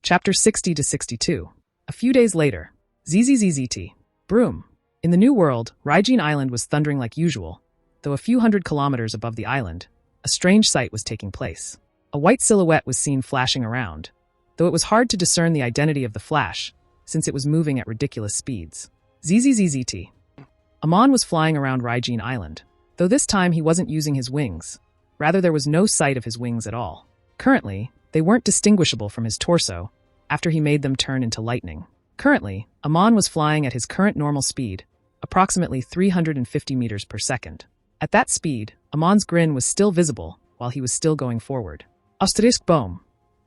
Chapter 60 to 62. A few days later. ZZZZT. Broom. In the New World, Reborn Island was thundering like usual, though a few hundred kilometers above the island, a strange sight was taking place. A white silhouette was seen flashing around, though it was hard to discern the identity of the flash, since it was moving at ridiculous speeds. ZZZZT. Amon was flying around Reborn Island, though this time he wasn't using his wings. Rather, there was no sight of his wings at all. Currently, they weren't distinguishable from his torso after he made them turn into lightning. Currently, Amon was flying at his current normal speed, approximately 350 meters per second. At that speed, Amon's grin was still visible while he was still going forward. Asterisk boom.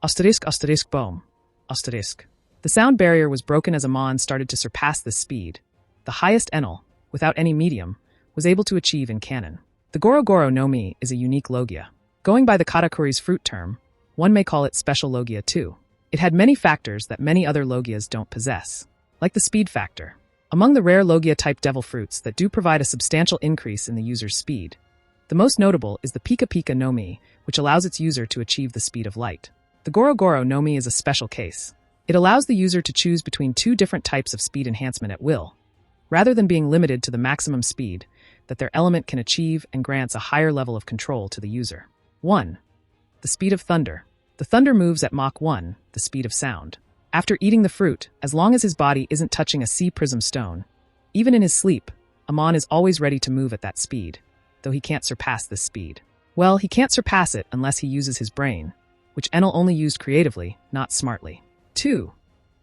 Asterisk asterisk boom. Asterisk. The sound barrier was broken as Amon started to surpass this speed. The highest Enel, without any medium, was able to achieve in canon. The Goro Goro no Mi is a unique Logia. Going by the Katakuri's fruit term, one may call it special Logia too. It had many factors that many other Logias don't possess, like the speed factor. Among the rare Logia-type devil fruits that do provide a substantial increase in the user's speed, the most notable is the Pika Pika no Mi, which allows its user to achieve the speed of light. The Goro Goro no Mi is a special case. It allows the user to choose between two different types of speed enhancement at will, rather than being limited to the maximum speed that their element can achieve, and grants a higher level of control to the user. 1. The speed of thunder. The thunder moves at Mach 1, the speed of sound. After eating the fruit, as long as his body isn't touching a sea prism stone, even in his sleep, Amon is always ready to move at that speed, though he can't surpass this speed. Well, he can't surpass it unless he uses his brain, which Enel only used creatively, not smartly. 2.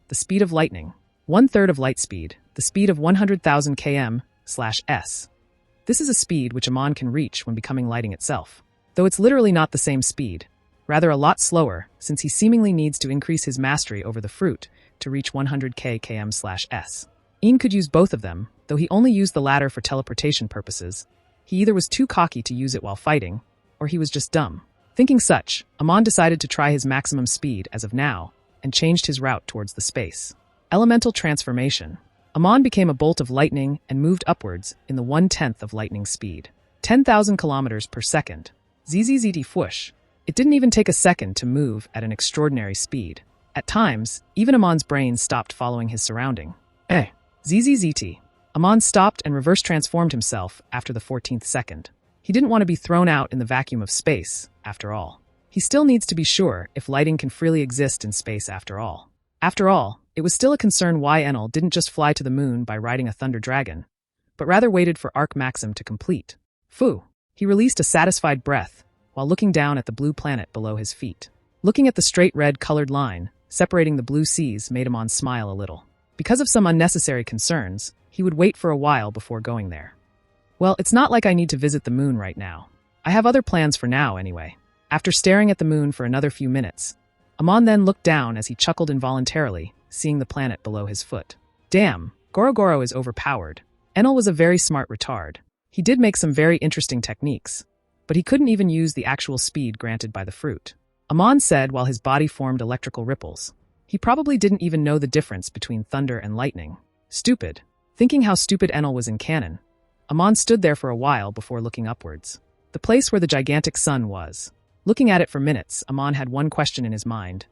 The speed of lightning. 1/3 of light speed, the speed of 100,000 km/s. This is a speed which Amon can reach when becoming lighting itself, though it's literally not the same speed, rather a lot slower, since he seemingly needs to increase his mastery over the fruit to reach 100 km/s. Ian could use both of them, though he only used the latter for teleportation purposes. He either was too cocky to use it while fighting, or he was just dumb. Thinking such, Amon decided to try his maximum speed as of now, and changed his route towards the space. Elemental transformation. Amon became a bolt of lightning and moved upwards in the 1/10 of lightning speed. 10,000 kilometers per second. ZZZT Fwoosh. It didn't even take a second to move at an extraordinary speed. At times, even Amon's brain stopped following his surrounding. ZZZT. Amon stopped and reverse transformed himself after the 14th second. He didn't want to be thrown out in the vacuum of space, after all. He still needs to be sure if lighting can freely exist in space after all. After all, it was still a concern why Enel didn't just fly to the moon by riding a thunder dragon, but rather waited for Arc Maxim to complete. Phew! He released a satisfied breath while looking down at the blue planet below his feet. Looking at the straight red-colored line separating the blue seas made Amon smile a little. Because of some unnecessary concerns, he would wait for a while before going there. Well, it's not like I need to visit the moon right now. I have other plans for now, anyway. After staring at the moon for another few minutes, Amon then looked down as he chuckled involuntarily, seeing the planet below his foot. Damn, Goro Goro is overpowered. Enel was a very smart retard. He did make some very interesting techniques, but he couldn't even use the actual speed granted by the fruit. Amon said while his body formed electrical ripples. He probably didn't even know the difference between thunder and lightning. Stupid. Thinking how stupid Enel was in canon, Amon stood there for a while before looking upwards. The place where the gigantic sun was. Looking at it for minutes, Amon had one question in his mind.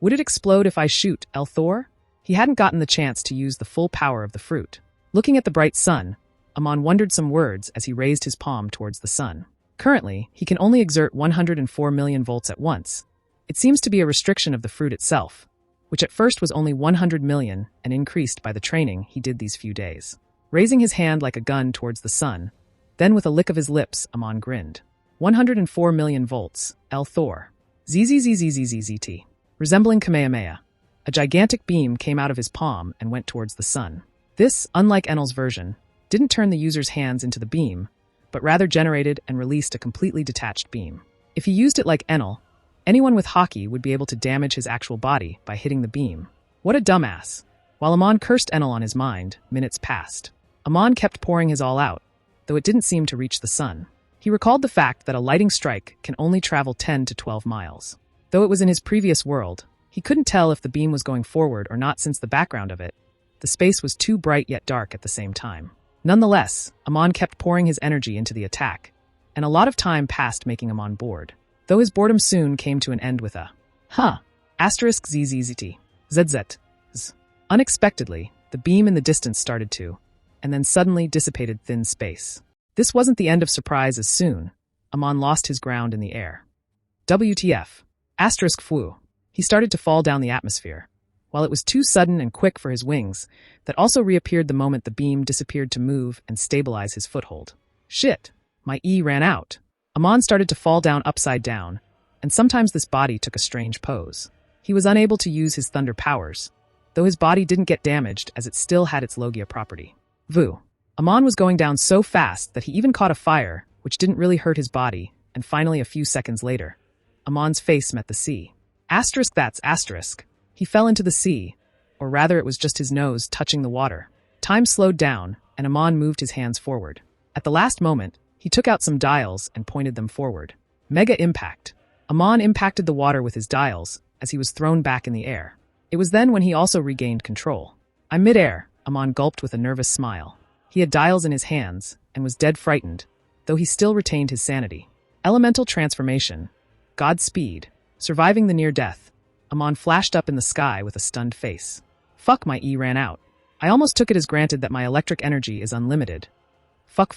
Would it explode if I shoot El Thor? He hadn't gotten the chance to use the full power of the fruit. Looking at the bright sun, Amon wondered some words as he raised his palm towards the sun. Currently, he can only exert 104 million volts at once. It seems to be a restriction of the fruit itself, which at first was only 100 million and increased by the training he did these few days. Raising his hand like a gun towards the sun, then with a lick of his lips, Amon grinned. 104 million volts, El Thor. ZZZZZZT. Resembling Kamehameha. A gigantic beam came out of his palm and went towards the sun. This, unlike Enel's version, didn't turn the user's hands into the beam, but rather generated and released a completely detached beam. If he used it like Enel, anyone with hockey would be able to damage his actual body by hitting the beam. What a dumbass. While Amon cursed Enel on his mind, minutes passed. Amon kept pouring his all out, though it didn't seem to reach the sun. He recalled the fact that a lightning strike can only travel 10 to 12 miles. Though it was in his previous world, he couldn't tell if the beam was going forward or not since the background of it. The space was too bright yet dark at the same time. Nonetheless, Amon kept pouring his energy into the attack, and a lot of time passed making Amon bored. Though his boredom soon came to an end with a ZZZT. ZZ. Unexpectedly, the beam in the distance started to, and then suddenly dissipated thin space. This wasn't the end of surprise as soon. Amon lost his ground in the air. WTF. Asterisk foo. He started to fall down the atmosphere. While it was too sudden and quick for his wings, that also reappeared the moment the beam disappeared to move and stabilize his foothold. Shit. My E ran out. Amon started to fall down upside down, and sometimes this body took a strange pose. He was unable to use his thunder powers, though his body didn't get damaged as it still had its Logia property. Vu. Amon was going down so fast that he even caught a fire, which didn't really hurt his body, and finally a few seconds later, Amon's face met the sea. Asterisk that's asterisk. He fell into the sea, or rather it was just his nose touching the water. Time slowed down, and Amon moved his hands forward. At the last moment, he took out some dials and pointed them forward. Mega impact. Amon impacted the water with his dials as he was thrown back in the air. It was then when he also regained control. I'm midair, Amon gulped with a nervous smile. He had dials in his hands and was dead frightened, though he still retained his sanity. Elemental transformation. Godspeed. Surviving the near death. Amon flashed up in the sky with a stunned face. Fuck, my E ran out. I almost took it as granted that my electric energy is unlimited. Fuck.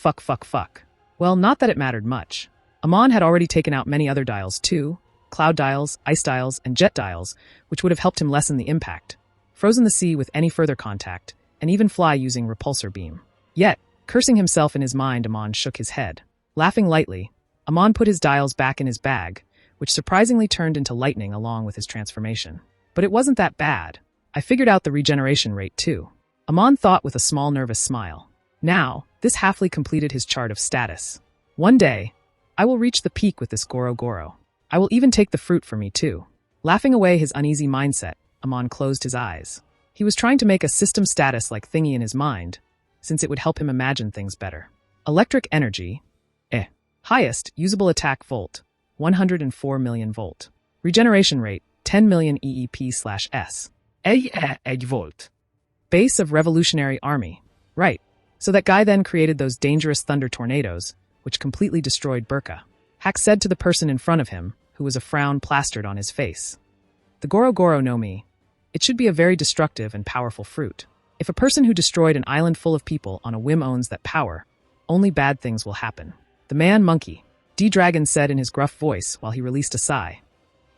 Well, not that it mattered much. Amon had already taken out many other dials too, cloud dials, ice dials, and jet dials, which would have helped him lessen the impact, frozen the sea with any further contact, and even fly using repulsor beam. Yet, cursing himself in his mind, Amon shook his head. Laughing lightly, Amon put his dials back in his bag, which surprisingly turned into lightning along with his transformation. But it wasn't that bad. I figured out the regeneration rate too. Amon thought with a small nervous smile. Now, this halfly completed his chart of status. One day, I will reach the peak with this Goro Goro. I will even take the fruit for me too. Laughing away his uneasy mindset, Amon closed his eyes. He was trying to make a system status-like thingy in his mind, since it would help him imagine things better. Electric energy. Highest usable attack volt. 104 million volt. Regeneration rate. 10 million EEP/S. volt. Base of Revolutionary Army. Right. So that guy then created those dangerous thunder tornadoes, which completely destroyed Burka. Hack said to the person in front of him, who was a frown plastered on his face. The Goro Goro no Mi. It should be a very destructive and powerful fruit. If a person who destroyed an island full of people on a whim owns that power, only bad things will happen. The man monkey, D-Dragon said in his gruff voice while he released a sigh.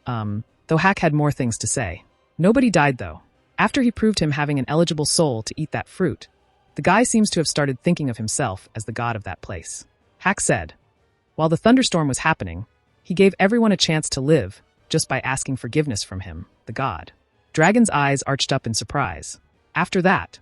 Though Hack had more things to say. Nobody died though. After he proved him having an eligible soul to eat that fruit, the guy seems to have started thinking of himself as the god of that place. Hack said, while the thunderstorm was happening, he gave everyone a chance to live just by asking forgiveness from him, the god. Dragon's eyes arched up in surprise. After that,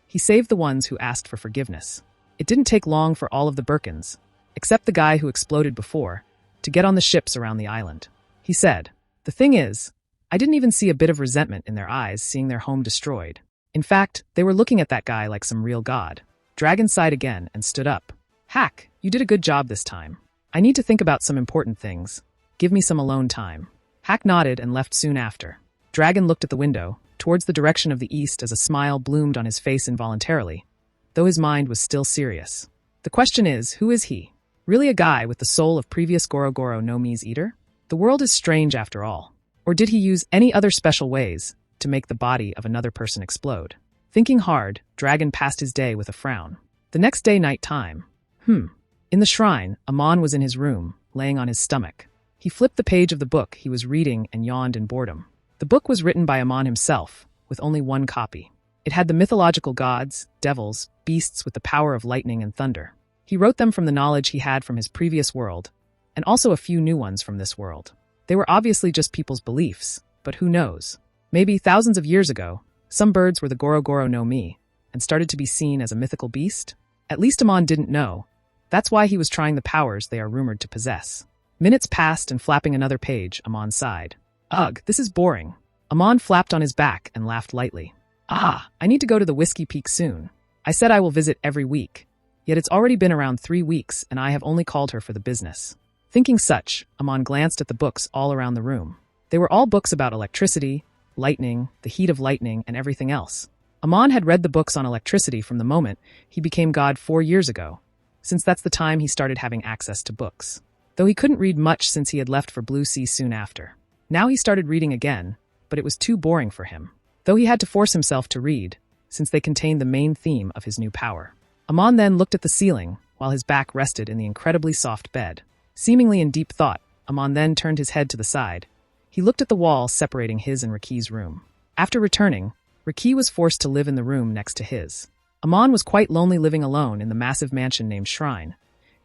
he saved the ones who asked for forgiveness. It didn't take long for all of the Birkins, except the guy who exploded before, to get on the ships around the island. He said, the thing is, I didn't even see a bit of resentment in their eyes seeing their home destroyed. In fact, they were looking at that guy like some real god. Dragon sighed again and stood up. Hack, you did a good job this time. I need to think about some important things. Give me some alone time. Hack nodded and left soon after. Dragon looked at the window, towards the direction of the east as a smile bloomed on his face involuntarily, though his mind was still serious. The question is, who is he? Really a guy with the soul of previous Goro Goro no Mi's eater? The world is strange after all. Or did he use any other special ways to make the body of another person explode? Thinking hard, Dragon passed his day with a frown. The next day night time. In the shrine, Amon was in his room, laying on his stomach. He flipped the page of the book he was reading and yawned in boredom. The book was written by Amon himself, with only one copy. It had the mythological gods, devils, beasts with the power of lightning and thunder. He wrote them from the knowledge he had from his previous world, and also a few new ones from this world. They were obviously just people's beliefs, but who knows? Maybe thousands of years ago, some birds were the Goro Goro no Mi, and started to be seen as a mythical beast? At least Amon didn't know. That's why he was trying the powers they are rumored to possess. Minutes passed, and flapping another page, Amon sighed. Ugh, this is boring. Amon flapped on his back and laughed lightly. I need to go to the Whiskey Peak soon. I said I will visit every week. Yet it's already been around 3 weeks, and I have only called her for the business. Thinking such, Amon glanced at the books all around the room. They were all books about electricity, lightning, the heat of lightning, and everything else. Amon had read the books on electricity from the moment he became god 4 years ago, since that's the time he started having access to books. Though he couldn't read much since he had left for Blue Sea soon after. Now he started reading again, but it was too boring for him, though he had to force himself to read, since they contained the main theme of his new power. Amon then looked at the ceiling, while his back rested in the incredibly soft bed. Seemingly in deep thought, Amon then turned his head to the side. He looked at the wall separating his and Riki's room. After returning, Riki was forced to live in the room next to his. Amon was quite lonely living alone in the massive mansion named Shrine,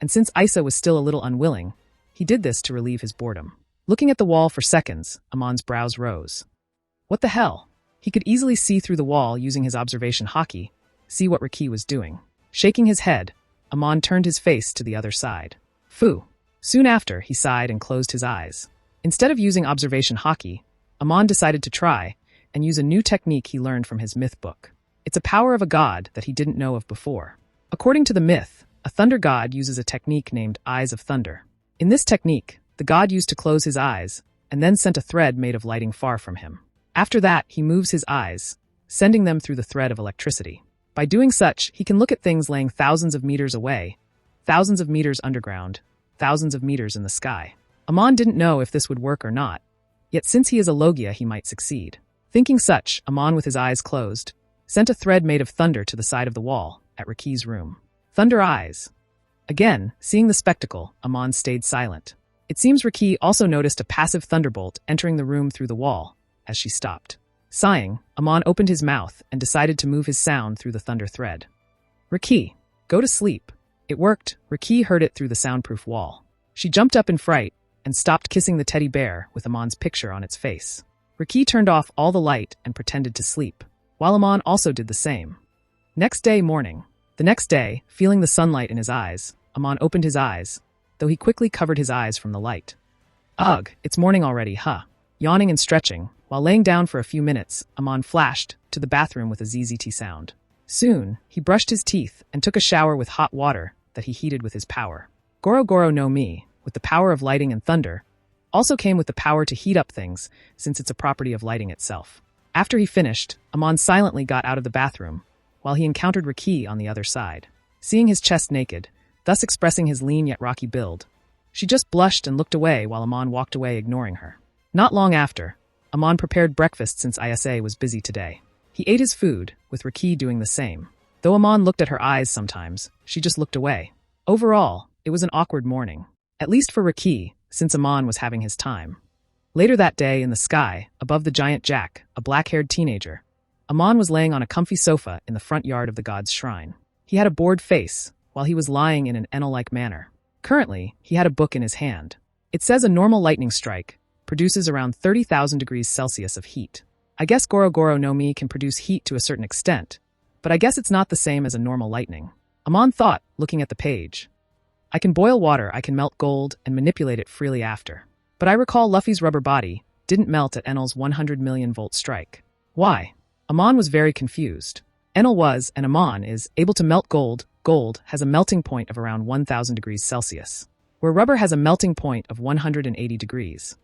and since Isa was still a little unwilling, he did this to relieve his boredom. Looking at the wall for seconds, Amon's brows rose. What the hell? He could easily see through the wall using his observation hockey, see what Riki was doing. Shaking his head, Amon turned his face to the other side. Phew. Soon after, he sighed and closed his eyes. Instead of using observation hockey, Amon decided to try and use a new technique he learned from his myth book. It's a power of a god that he didn't know of before. According to the myth, a thunder god uses a technique named Eyes of Thunder. In this technique, the god used to close his eyes and then sent a thread made of lighting far from him. After that, he moves his eyes, sending them through the thread of electricity. By doing such, he can look at things laying thousands of meters away, thousands of meters underground, thousands of meters in the sky. Amon didn't know if this would work or not, yet since he is a Logia, he might succeed. Thinking such, Amon, with his eyes closed, sent a thread made of thunder to the side of the wall, at Riki's room. Thunder eyes. Again, seeing the spectacle, Amon stayed silent. It seems Riki also noticed a passive thunderbolt entering the room through the wall, as she stopped. Sighing, Amon opened his mouth and decided to move his sound through the thunder thread. Riki, go to sleep. It worked. Riki heard it through the soundproof wall. She jumped up in fright and stopped kissing the teddy bear with Amon's picture on its face. Riki turned off all the light and pretended to sleep, while Amon also did the same. Next day morning. The next day, feeling the sunlight in his eyes, Amon opened his eyes, though he quickly covered his eyes from the light. Ugh, it's morning already, huh? Yawning and stretching, while laying down for a few minutes, Amon flashed to the bathroom with a ZZT sound. Soon, he brushed his teeth and took a shower with hot water that he heated with his power. Goro Goro no Mi, with the power of lighting and thunder, also came with the power to heat up things, since it's a property of lighting itself. After he finished, Amon silently got out of the bathroom, while he encountered Riki on the other side. Seeing his chest naked, thus expressing his lean yet rocky build, she just blushed and looked away while Amon walked away, ignoring her. Not long after, Amon prepared breakfast since Isa was busy today. He ate his food, with Riki doing the same. Though Amon looked at her eyes sometimes, she just looked away. Overall, it was an awkward morning. At least for Riki, since Amon was having his time. Later that day, in the sky, above the giant Jack, a black-haired teenager, Amon was laying on a comfy sofa in the front yard of the god's shrine. He had a bored face, while he was lying in an Enel-like manner. Currently, he had a book in his hand. It says a normal lightning strike produces around 30,000 degrees Celsius of heat. I guess Goro Goro no Mi can produce heat to a certain extent, but I guess it's not the same as a normal lightning. Amon thought, looking at the page. I can boil water, I can melt gold, and manipulate it freely after. But I recall Luffy's rubber body didn't melt at Enel's 100 million volt strike. Why? Amon was very confused. Enel was, and Amon is, able to melt gold. Gold has a melting point of around 1,000 degrees Celsius, where rubber has a melting point of 180 degrees.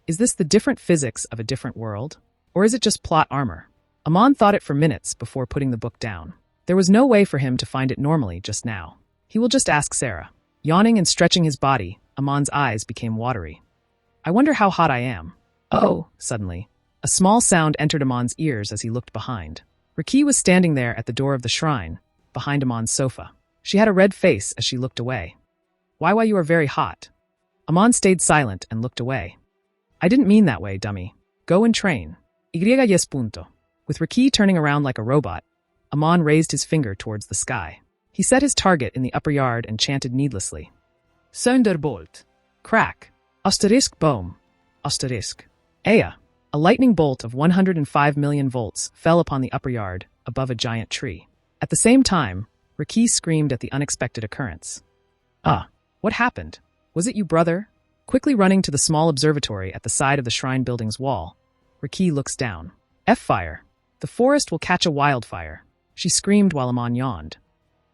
Is this the different physics of a different world? Or is it just plot armor? Amon thought it for minutes before putting the book down. There was no way for him to find it normally just now. He will just ask Sarah. Yawning and stretching his body, Amon's eyes became watery. I wonder how hot I am. Oh, suddenly, a small sound entered Amon's ears as he looked behind. Riki was standing there at the door of the shrine, behind Amon's sofa. She had a red face as she looked away. Why, you are very hot. Amon stayed silent and looked away. I didn't mean that way, dummy. Go and train. Y punto. With Riki turning around like a robot, Amon raised his finger towards the sky. He set his target in the upper yard and chanted needlessly. Thunderbolt. Crack. Asterisk boom. Asterisk. Aya. A lightning bolt of 105 million volts fell upon the upper yard, above a giant tree. At the same time, Riki screamed at the unexpected occurrence. What happened? Was it you, brother? Quickly running to the small observatory at the side of the shrine building's wall, Riki looks down. F-fire. The forest will catch a wildfire, she screamed while Amon yawned.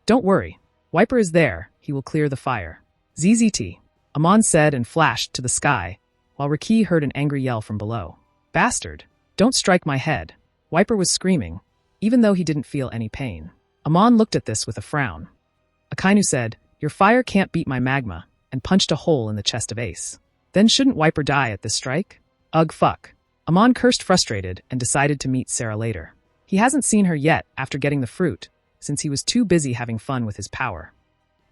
Don't worry. Wiper is there. He will clear the fire. ZZT. Amon said and flashed to the sky, while Riki heard an angry yell from below. Bastard. Don't strike my head. Wiper was screaming, even though he didn't feel any pain. Amon looked at this with a frown. Akainu said, your fire can't beat my magma, and punched a hole in the chest of Ace. Then shouldn't Wiper die at this strike? Ugh, fuck. Amon cursed frustrated and decided to meet Sarah later. He hasn't seen her yet after getting the fruit, since he was too busy having fun with his power.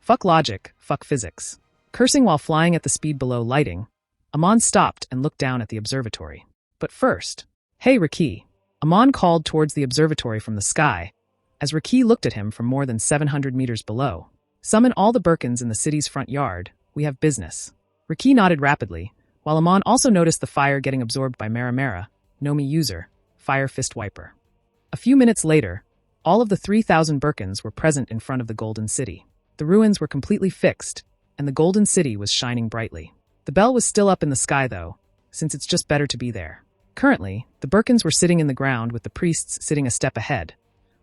Fuck logic, fuck physics. Cursing while flying at the speed below lighting, Amon stopped and looked down at the observatory. But first, "Hey, Riki." Amon called towards the observatory from the sky, as Riki looked at him from more than 700 meters below. "Summon all the Birkins in the city's front yard. We have business." Riki nodded rapidly, while Amon also noticed the fire getting absorbed by Mara, Nomi user, Fire Fist Wiper. A few minutes later, all of the 3,000 Birkins were present in front of the Golden City. The ruins were completely fixed, and the Golden City was shining brightly. The bell was still up in the sky, though, since it's just better to be there. Currently, the Birkins were sitting in the ground with the priests sitting a step ahead,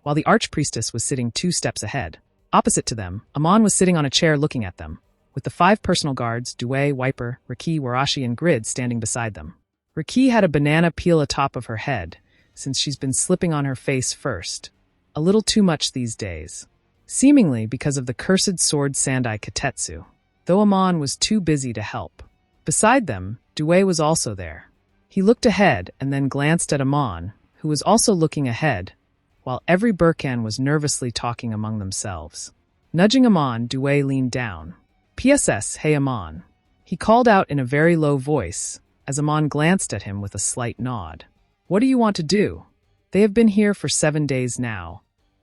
while the Archpriestess was sitting 2 steps ahead. Opposite to them, Amon was sitting on a chair looking at them, with the 5 personal guards, Due, Wiper, Riki, Warashi, and Grid standing beside them. Riki had a banana peel atop of her head, since she's been slipping on her face first. A little too much these days. Seemingly because of the cursed sword Sandai Katetsu, though Amon was too busy to help. Beside them, Due was also there. He looked ahead and then glanced at Amon, who was also looking ahead, while every Birkan was nervously talking among themselves. Nudging Amon, Due leaned down. "PSS, hey Amon." He called out in a very low voice, as Amon glanced at him with a slight nod. "What do you want to do? They have been here for 7 days now.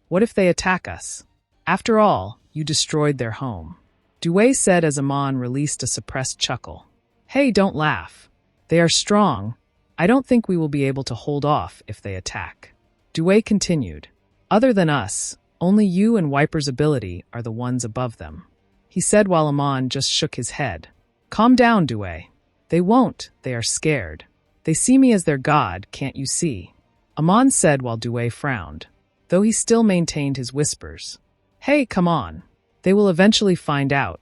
What if they attack us? After all, you destroyed their home." Due said as Amon released a suppressed chuckle. "Hey, don't laugh. They are strong. I don't think we will be able to hold off if they attack." Due continued. "Other than us, only you and Wiper's ability are the ones above them," he said while Amon just shook his head. "Calm down, Due. They won't, they are scared. They see me as their god, can't you see?" Amon said while Due frowned, though he still maintained his whispers. "Hey, come on. They will eventually find out.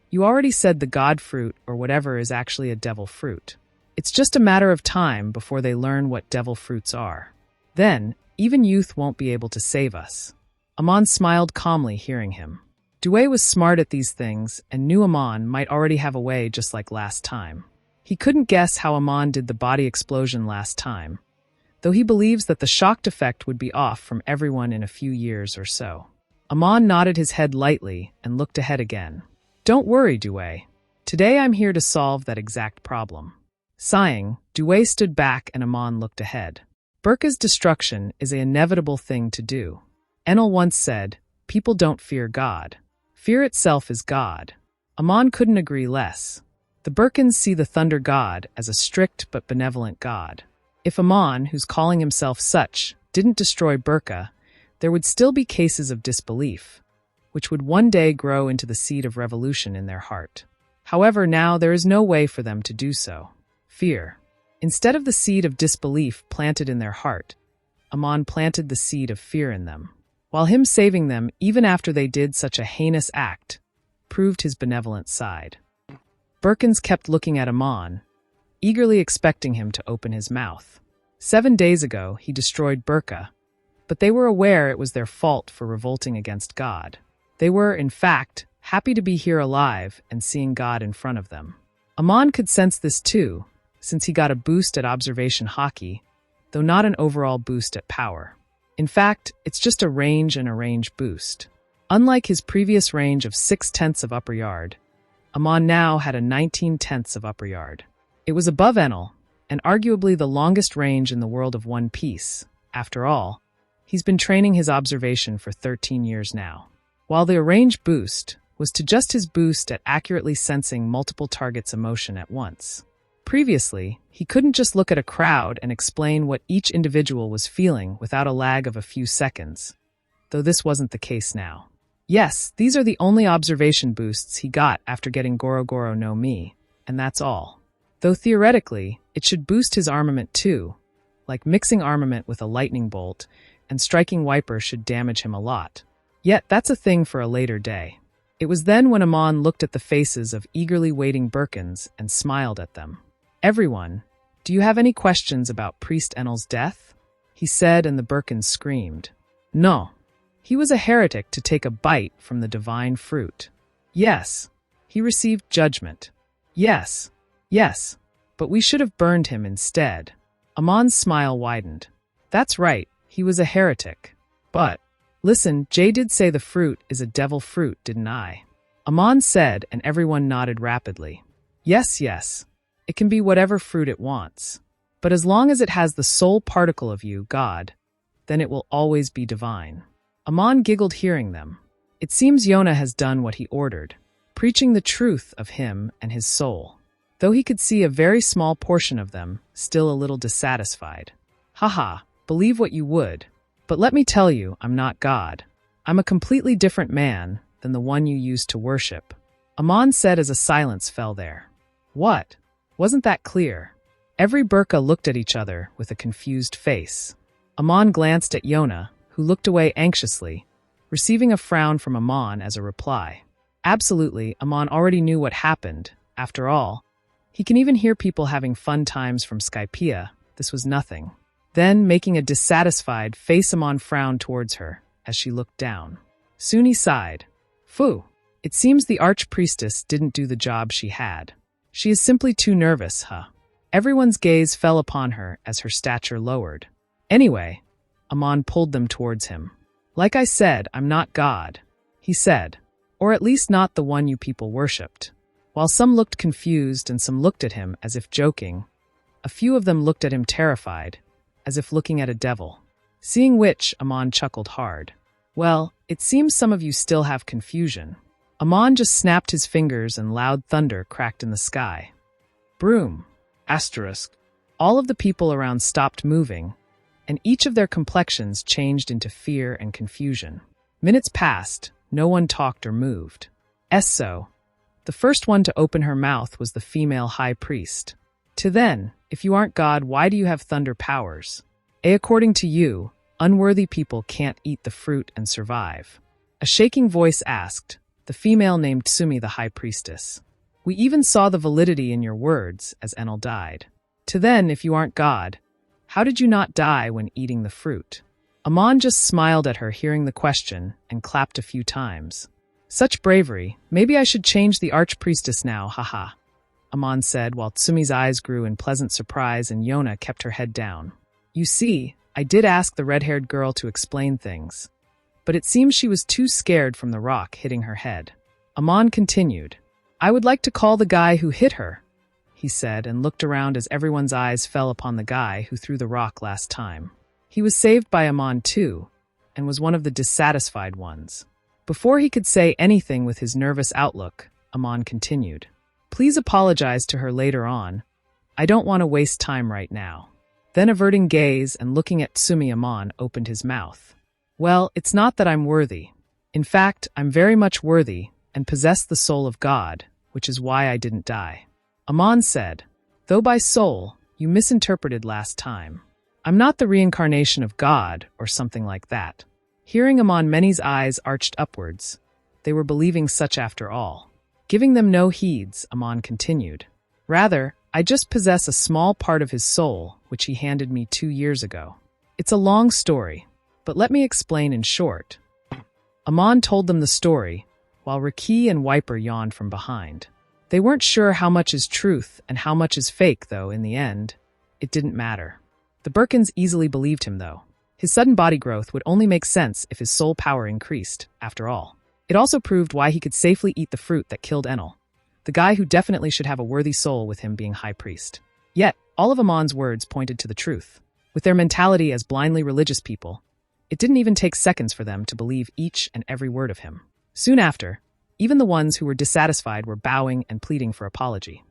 You already said the god fruit or whatever is actually a devil fruit. It's just a matter of time before they learn what devil fruits are. Then, even youth won't be able to save us." Amon smiled calmly hearing him. Due was smart at these things and knew Amon might already have a way just like last time. He couldn't guess how Amon did the body explosion last time, though he believes that the shocked effect would be off from everyone in a few years or so. Amon nodded his head lightly and looked ahead again. "Don't worry, Due. Today I'm here to solve that exact problem." Sighing, Due stood back and Amon looked ahead. Burka's destruction is an inevitable thing to do. Enel once said, "People don't fear God. Fear itself is God." Amon couldn't agree less. The Birkins see the Thunder God as a strict but benevolent God. If Amon, who's calling himself such, didn't destroy Burka, there would still be cases of disbelief, which would one day grow into the seed of revolution in their heart. However, now there is no way for them to do so. Fear. Instead of the seed of disbelief planted in their heart, Amon planted the seed of fear in them, while him saving them even after they did such a heinous act proved his benevolent side. Birkins kept looking at Amon, eagerly expecting him to open his mouth. 7 days ago, he destroyed Burka, but they were aware it was their fault for revolting against God. They were, in fact, happy to be here alive and seeing God in front of them. Amon could sense this too, since he got a boost at observation hockey, though not an overall boost at power. In fact, it's just a range and a range boost. Unlike his previous range of 6/10 of upper yard, Amon now had a 19/10 of upper yard. It was above Enel, and arguably the longest range in the world of One Piece. After all, he's been training his observation for 13 years now. While the range boost was to just his boost at accurately sensing multiple targets' emotion at once. Previously, he couldn't just look at a crowd and explain what each individual was feeling without a lag of a few seconds, though this wasn't the case now. Yes, these are the only observation boosts he got after getting Goro Goro no Mi, and that's all. Though theoretically, it should boost his armament too, like mixing armament with a lightning bolt, and striking Wiper should damage him a lot. Yet that's a thing for a later day. It was then when Amon looked at the faces of eagerly waiting Birkins and smiled at them. "Everyone, do you have any questions about Priest Enel's death?" he said, and the Birkins screamed. "No. He was a heretic to take a bite from the divine fruit. Yes. He received judgment. Yes. Yes. But we should have burned him instead." Amon's smile widened. That's right, he was a heretic. But, listen, Jay did say the fruit is a devil fruit, didn't I? Amon said, and everyone nodded rapidly. Yes, yes. It can be whatever fruit it wants. But as long as it has the soul particle of you, God, then it will always be divine. Amon giggled hearing them. It seems Yona has done what he ordered, preaching the truth of him and his soul. Though he could see a very small portion of them, still a little dissatisfied. Haha, believe what you would. But let me tell you, I'm not God. I'm a completely different man than the one you used to worship. Amon said as a silence fell there. What? Wasn't that clear? Every Burka looked at each other with a confused face. Amon glanced at Yona, who looked away anxiously, receiving a frown from Amon as a reply. Absolutely, Amon already knew what happened. After all, he can even hear people having fun times from Skypea. This was nothing. Then, making a dissatisfied face, Amon frowned towards her as she looked down. Soon he sighed. Phew, it seems the archpriestess didn't do the job she had. She is simply too nervous, huh? Everyone's gaze fell upon her as her stature lowered. Anyway, Amon pulled them towards him. Like I said, I'm not God, he said. Or at least not the one you people worshipped. While some looked confused and some looked at him as if joking, a few of them looked at him terrified, as if looking at a devil. Seeing which, Amon chuckled hard. Well, it seems some of you still have confusion. Amon just snapped his fingers and loud thunder cracked in the sky. Broom. Asterisk. All of the people around stopped moving, and each of their complexions changed into fear and confusion. Minutes passed, no one talked or moved. So. The first one to open her mouth was the female high priest. To then, if you aren't God, why do you have thunder powers? According to you, unworthy people can't eat the fruit and survive. A shaking voice asked, the female named Sumi the high priestess. We even saw the validity in your words as Enel died. To then, if you aren't God, how did you not die when eating the fruit? Amon just smiled at her hearing the question and clapped a few times. Such bravery, maybe I should change the archpriestess now, haha, Amon said while Tsumi's eyes grew in pleasant surprise and Yona kept her head down. You see, I did ask the red-haired girl to explain things, but it seems she was too scared from the rock hitting her head. Amon continued. I would like to call the guy who hit her, he said and looked around as everyone's eyes fell upon the guy who threw the rock last time. He was saved by Amon too, and was one of the dissatisfied ones. Before he could say anything with his nervous outlook, Amon continued. Please apologize to her later on. I don't want to waste time right now. Then averting gaze and looking at Tsumi, Amon opened his mouth. Well, it's not that I'm worthy. In fact, I'm very much worthy and possess the soul of God, which is why I didn't die. Amon said, though by soul, you misinterpreted last time. I'm not the reincarnation of God or something like that. Hearing Amon, many's eyes arched upwards. They were believing such after all. Giving them no heeds, Amon continued. Rather, I just possess a small part of his soul, which he handed me 2 years ago. It's a long story, but let me explain in short. Amon told them the story, while Raki and Wiper yawned from behind. They weren't sure how much is truth and how much is fake, though, in the end, it didn't matter. The Birkins easily believed him, though. His sudden body growth would only make sense if his soul power increased, after all. It also proved why he could safely eat the fruit that killed Enel, the guy who definitely should have a worthy soul with him being high priest. Yet, all of Amon's words pointed to the truth. With their mentality as blindly religious people, it didn't even take seconds for them to believe each and every word of him. Soon after, even the ones who were dissatisfied were bowing and pleading for apology.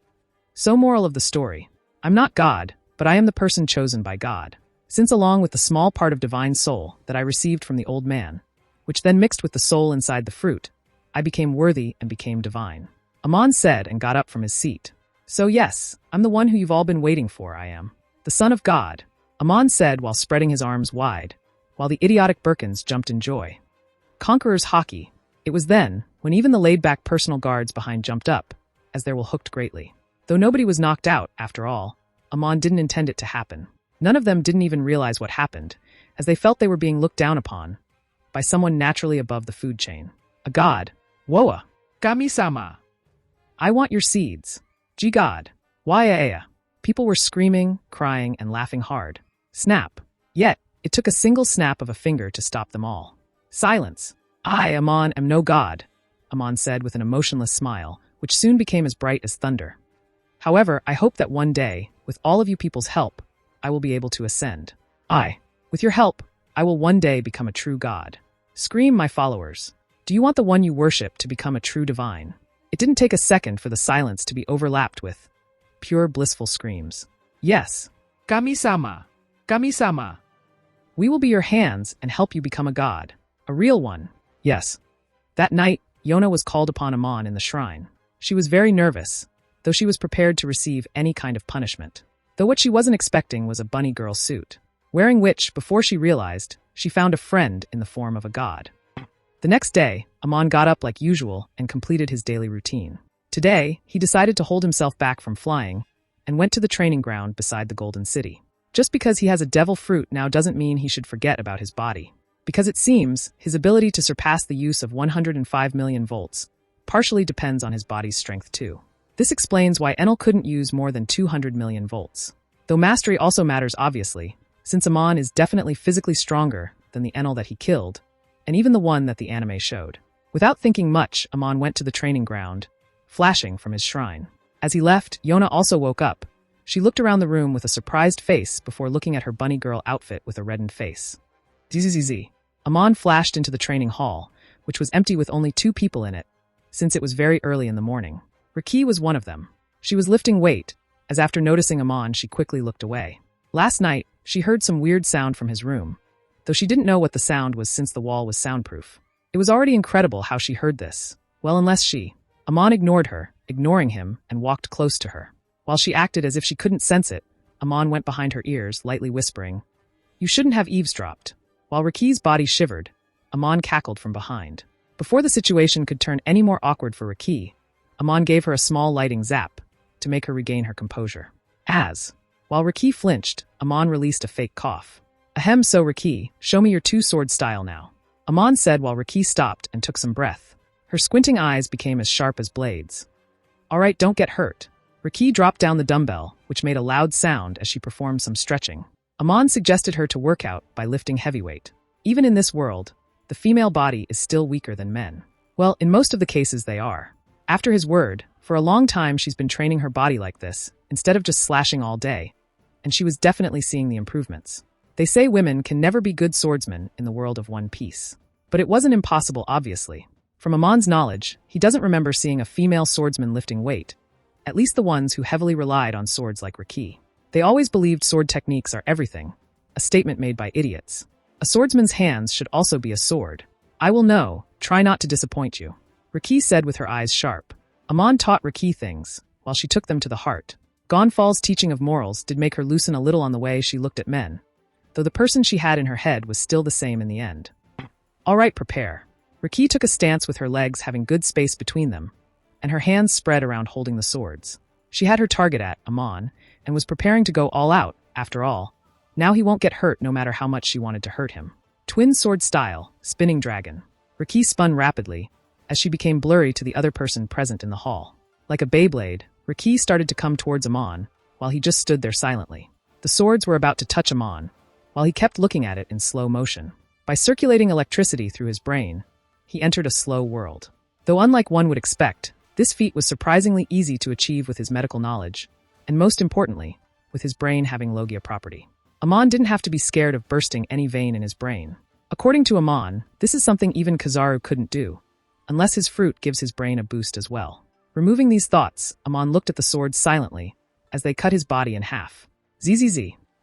So, moral of the story, I'm not God, but I am the person chosen by God. Since along with the small part of divine soul that I received from the old man, which then mixed with the soul inside the fruit, I became worthy and became divine. Amon said and got up from his seat. So yes, I'm the one who you've all been waiting for, I am. The Son of God, Amon said while spreading his arms wide, while the idiotic Birkins jumped in joy. Conqueror's hockey. It was then, when even the laid-back personal guards behind jumped up, as they were hooked greatly. Though nobody was knocked out, after all, Amon didn't intend it to happen. None of them didn't even realize what happened, as they felt they were being looked down upon by someone naturally above the food chain. A god. Woa. Kami-sama. I want your seeds. G God. Waya. People were screaming, crying, and laughing hard. Snap. Yet, it took a single snap of a finger to stop them all. Silence. I, Amon, am no god, Amon said with an emotionless smile, which soon became as bright as thunder. However, I hope that one day, with all of you people's help, I will be able to ascend. With your help, I will one day become a true god. Scream, my followers. Do you want the one you worship to become a true divine? It didn't take a second for the silence to be overlapped with pure blissful screams. Yes. Kami-sama. Kami-sama. We will be your hands and help you become a god. A real one. Yes. That night, Yona was called upon Amon in the shrine. She was very nervous, though she was prepared to receive any kind of punishment. Though what she wasn't expecting was a bunny girl suit, wearing which, before she realized, she found a friend in the form of a god. The next day, Amon got up like usual and completed his daily routine. Today, he decided to hold himself back from flying and went to the training ground beside the Golden City. Just because he has a devil fruit now doesn't mean he should forget about his body. Because it seems his ability to surpass the use of 105 million volts partially depends on his body's strength too. This explains why Enel couldn't use more than 200 million volts. Though mastery also matters obviously, since Amon is definitely physically stronger than the Enel that he killed, and even the one that the anime showed. Without thinking much, Amon went to the training ground, flashing from his shrine. As he left, Yona also woke up. She looked around the room with a surprised face before looking at her bunny girl outfit with a reddened face. Zzz. Amon flashed into the training hall, which was empty with only 2 people in it, since it was very early in the morning. Riki was one of them. She was lifting weight, as after noticing Amon she quickly looked away. Last night, she heard some weird sound from his room, though she didn't know what the sound was since the wall was soundproof. It was already incredible how she heard this. Well, unless Amon ignored her, ignoring him, and walked close to her. While she acted as if she couldn't sense it, Amon went behind her ears, lightly whispering, "You shouldn't have eavesdropped." While Riki's body shivered, Amon cackled from behind. Before the situation could turn any more awkward for Riki, Amon gave her a small lighting zap to make her regain her composure. While Riki flinched, Amon released a fake cough. Ahem, so Riki, show me your 2-sword style now, Amon said while Riki stopped and took some breath. Her squinting eyes became as sharp as blades. Alright, don't get hurt. Riki dropped down the dumbbell, which made a loud sound as she performed some stretching. Amon suggested her to work out by lifting heavyweight. Even in this world, the female body is still weaker than men. Well, in most of the cases they are. After his word, for a long time she's been training her body like this, instead of just slashing all day, and she was definitely seeing the improvements. They say women can never be good swordsmen in the world of One Piece. But it wasn't impossible, obviously. From Amon's knowledge, he doesn't remember seeing a female swordsman lifting weight, at least the ones who heavily relied on swords like Riki. They always believed sword techniques are everything, a statement made by idiots. A swordsman's hands should also be a sword. I will know, try not to disappoint you, Riki said with her eyes sharp. Amon taught Riki things, while she took them to the heart. Gonfal's teaching of morals did make her loosen a little on the way she looked at men, though the person she had in her head was still the same in the end. Alright, prepare. Riki took a stance with her legs having good space between them, and her hands spread around holding the swords. She had her target at Amon, and was preparing to go all out, after all. Now he won't get hurt no matter how much she wanted to hurt him. Twin sword style, spinning dragon. Riki spun rapidly, as she became blurry to the other person present in the hall. Like a Beyblade, Riki started to come towards Amon, while he just stood there silently. The swords were about to touch Amon, while he kept looking at it in slow motion. By circulating electricity through his brain, he entered a slow world. Though unlike one would expect, this feat was surprisingly easy to achieve with his medical knowledge, and most importantly, with his brain having Logia property. Amon didn't have to be scared of bursting any vein in his brain. According to Amon, this is something even Kizaru couldn't do, unless his fruit gives his brain a boost as well. Removing these thoughts, Amon looked at the swords silently, as they cut his body in half. Zzz.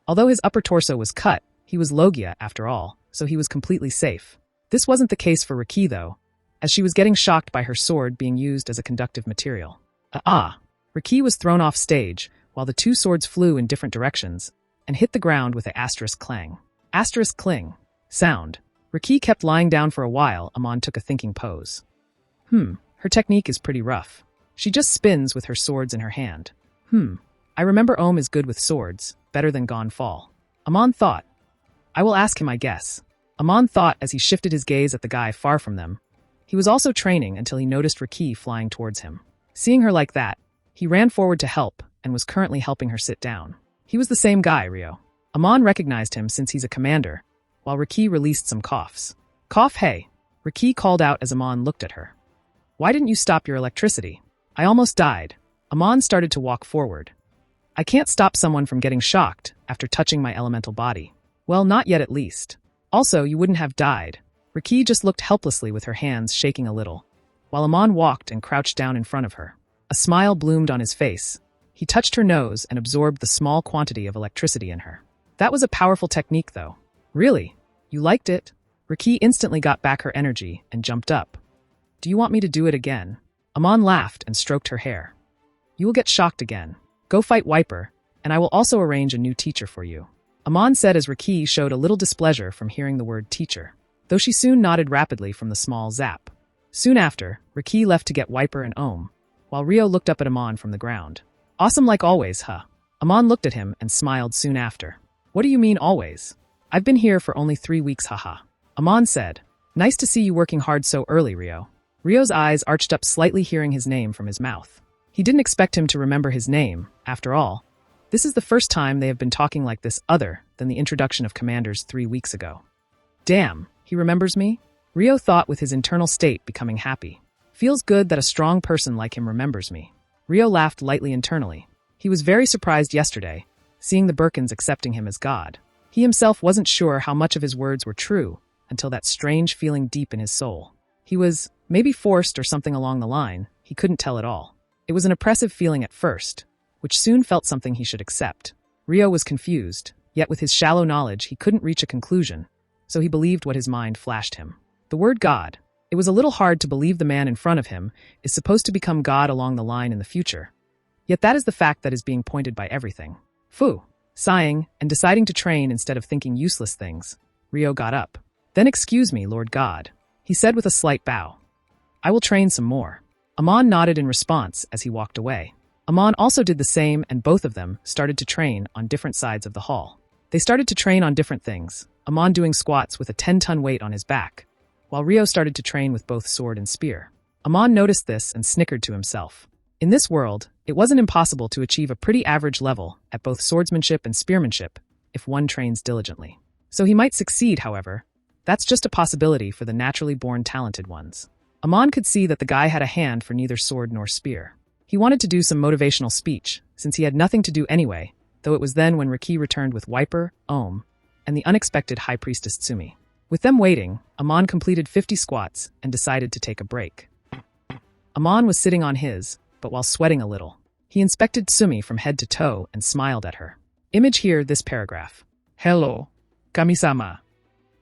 Although his upper torso was cut, he was Logia after all, so he was completely safe. This wasn't the case for Riki though, as she was getting shocked by her sword being used as a conductive material. Riki was thrown off stage, while the 2 swords flew in different directions, and hit the ground with an asterisk clang. Asterisk cling. Sound. Riki kept lying down for a while. Amon took a thinking pose. Her technique is pretty rough. She just spins with her swords in her hand. I remember Ohm is good with swords, better than Gonfal. Amon thought. I will ask him, I guess. Amon thought as he shifted his gaze at the guy far from them. He was also training until he noticed Riki flying towards him. Seeing her like that, he ran forward to help, and was currently helping her sit down. He was the same guy, Rio. Amon recognized him since he's a commander, while Riki released some coughs. Cough, hey, Riki called out as Amon looked at her. Why didn't you stop your electricity? I almost died. Amon started to walk forward. I can't stop someone from getting shocked after touching my elemental body. Well, not yet at least. Also, you wouldn't have died. Riki just looked helplessly with her hands shaking a little, while Amon walked and crouched down in front of her. A smile bloomed on his face. He touched her nose and absorbed the small quantity of electricity in her. That was a powerful technique, though. Really? You liked it? Riki instantly got back her energy and jumped up. Do you want me to do it again? Amon laughed and stroked her hair. You will get shocked again. Go fight Wiper, and I will also arrange a new teacher for you. Amon said as Riki showed a little displeasure from hearing the word teacher, though she soon nodded rapidly from the small zap. Soon after, Riki left to get Wiper and Ohm, while Rio looked up at Amon from the ground. Awesome like always, huh? Amon looked at him and smiled soon after. What do you mean always? I've been here for only 3 weeks, haha. Amon said. Nice to see you working hard so early, Rio. Rio's eyes arched up slightly hearing his name from his mouth. He didn't expect him to remember his name, after all. This is the first time they have been talking like this other than the introduction of commanders 3 weeks ago. Damn, he remembers me? Rio thought with his internal state becoming happy. Feels good that a strong person like him remembers me. Rio laughed lightly internally. He was very surprised yesterday, seeing the Birkins accepting him as God. He himself wasn't sure how much of his words were true until that strange feeling deep in his soul. He was, maybe forced or something along the line, he couldn't tell at all. It was an oppressive feeling at first, which soon felt something he should accept. Rio was confused, yet with his shallow knowledge he couldn't reach a conclusion, so he believed what his mind flashed him. The word God. It was a little hard to believe the man in front of him is supposed to become God along the line in the future. Yet that is the fact that is being pointed by everything. Phew. Sighing, and deciding to train instead of thinking useless things, Rio got up. Then excuse me, Lord God, he said with a slight bow. I will train some more. Amon nodded in response as he walked away. Amon also did the same, and both of them started to train on different sides of the hall. They started to train on different things, Amon doing squats with a 10-ton weight on his back, while Rio started to train with both sword and spear. Amon noticed this and snickered to himself. In this world, it wasn't impossible to achieve a pretty average level at both swordsmanship and spearmanship if one trains diligently. So he might succeed, however. That's just a possibility for the naturally born talented ones. Amon could see that the guy had a hand for neither sword nor spear. He wanted to do some motivational speech, since he had nothing to do anyway, though it was then when Riki returned with Wiper, Ohm, and the unexpected High Priestess Tsumi. With them waiting, Amon completed 50 squats and decided to take a break. Amon was sitting on his, but while sweating a little. He inspected Tsumi from head to toe and smiled at her. Image here this paragraph. Hello, Kami-sama.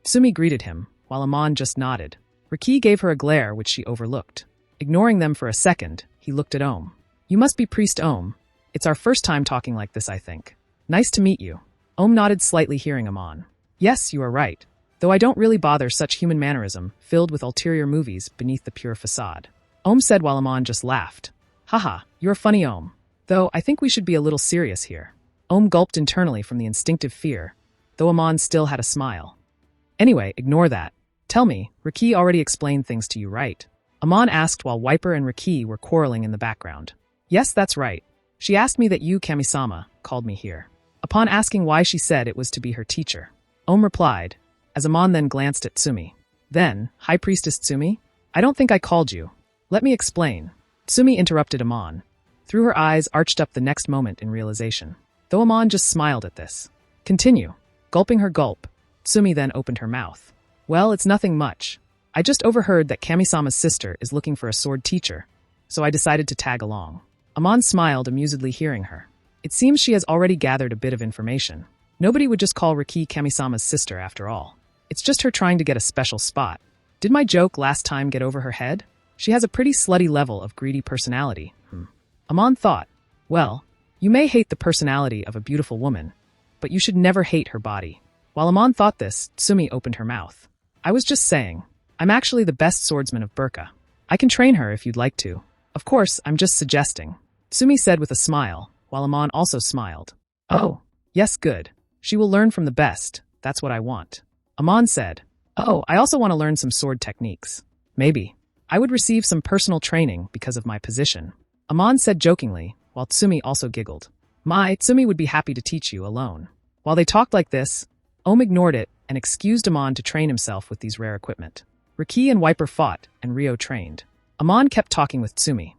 Tsumi greeted him, while Amon just nodded. Riki gave her a glare which she overlooked. Ignoring them for a second, he looked at Ohm. You must be Priest Ohm. It's our first time talking like this, I think. Nice to meet you. Ohm nodded slightly hearing Amon. Yes, you are right. Though I don't really bother such human mannerism, filled with ulterior movies beneath the pure facade. Ohm said while Amon just laughed. Haha, you're funny, Ohm. Though I think we should be a little serious here. Ohm gulped internally from the instinctive fear, though Amon still had a smile. Anyway, ignore that. Tell me, Riki already explained things to you, right? Amon asked while Wiper and Riki were quarreling in the background. Yes, that's right. She asked me that you, Kami-sama, called me here. Upon asking why, she said it was to be her teacher. Ohm replied, as Amon then glanced at Tsumi. Then, High Priestess Tsumi? I don't think I called you. Let me explain. Tsumi interrupted Amon. Through her eyes arched up the next moment in realization. Though Amon just smiled at this. Continue. Gulping her gulp, Tsumi then opened her mouth. Well, it's nothing much. I just overheard that Kami-sama's sister is looking for a sword teacher, so I decided to tag along. Amon smiled amusedly hearing her. It seems she has already gathered a bit of information. Nobody would just call Riki Kami-sama's sister after all. It's just her trying to get a special spot. Did my joke last time get over her head? She has a pretty slutty level of greedy personality. Amon thought, well, you may hate the personality of a beautiful woman, but you should never hate her body. While Amon thought this, Tsumi opened her mouth. I was just saying, I'm actually the best swordsman of Burka. I can train her if you'd like to. Of course, I'm just suggesting. Tsumi said with a smile, while Amon also smiled. Oh, yes, good. She will learn from the best. That's what I want. Amon said, oh, I also want to learn some sword techniques. Maybe. I would receive some personal training because of my position. Amon said jokingly, while Tsumi also giggled. My, Tsumi would be happy to teach you alone. While they talked like this, Ohm ignored it and excused Amon to train himself with these rare equipment. Riki and Wiper fought, and Rio trained. Amon kept talking with Tsumi.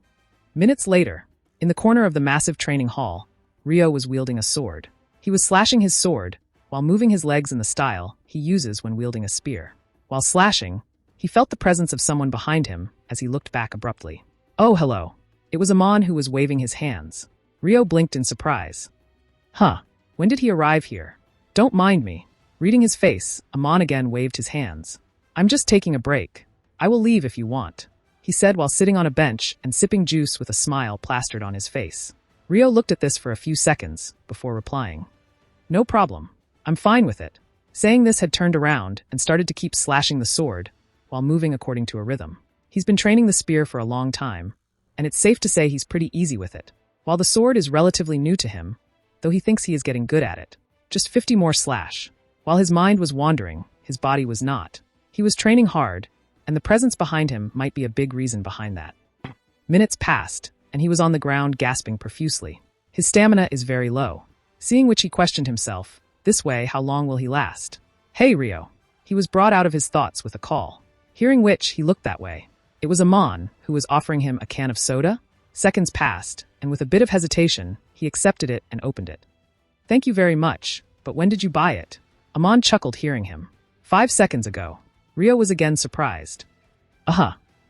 Minutes later, in the corner of the massive training hall, Rio was wielding a sword. He was slashing his sword, while moving his legs in the style he uses when wielding a spear. While slashing, he felt the presence of someone behind him as he looked back abruptly. Oh, hello. It was Amon who was waving his hands. Rio blinked in surprise. Huh, when did he arrive here? Don't mind me. Reading his face, Amon again waved his hands. I'm just taking a break. I will leave if you want, he said while sitting on a bench and sipping juice with a smile plastered on his face. Rio looked at this for a few seconds before replying. No problem. I'm fine with it. Saying this had turned around and started to keep slashing the sword while moving according to a rhythm. He's been training the spear for a long time, and it's safe to say he's pretty easy with it. While the sword is relatively new to him, though he thinks he is getting good at it. Just 50 more slash. While his mind was wandering, his body was not. He was training hard, and the presence behind him might be a big reason behind that. Minutes passed, and he was on the ground gasping profusely. His stamina is very low. Seeing which he questioned himself, this way, how long will he last? Hey, Rio. He was brought out of his thoughts with a call. Hearing which, he looked that way. It was Amon, who was offering him a can of soda. Seconds passed, and with a bit of hesitation, he accepted it and opened it. Thank you very much, but when did you buy it? Amon chuckled hearing him. 5 seconds ago. Rio was again surprised.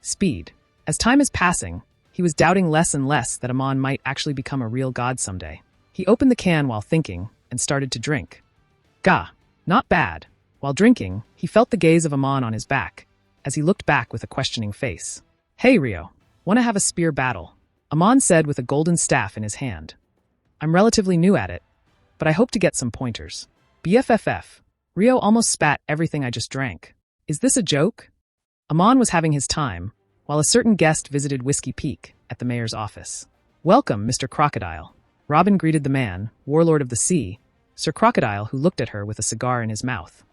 Speed. As time is passing, he was doubting less and less that Amon might actually become a real god someday. He opened the can while thinking and started to drink. Gah, not bad. While drinking, he felt the gaze of Amon on his back, as he looked back with a questioning face. Hey, Rio, want to have a spear battle? Amon said with a golden staff in his hand. I'm relatively new at it, but I hope to get some pointers. BFFF. Rio almost spat everything I just drank. Is this a joke? Amon was having his time, while a certain guest visited Whiskey Peak at the mayor's office. Welcome, Mr. Crocodile. Robin greeted the man, warlord of the sea, Sir Crocodile, who looked at her with a cigar in his mouth.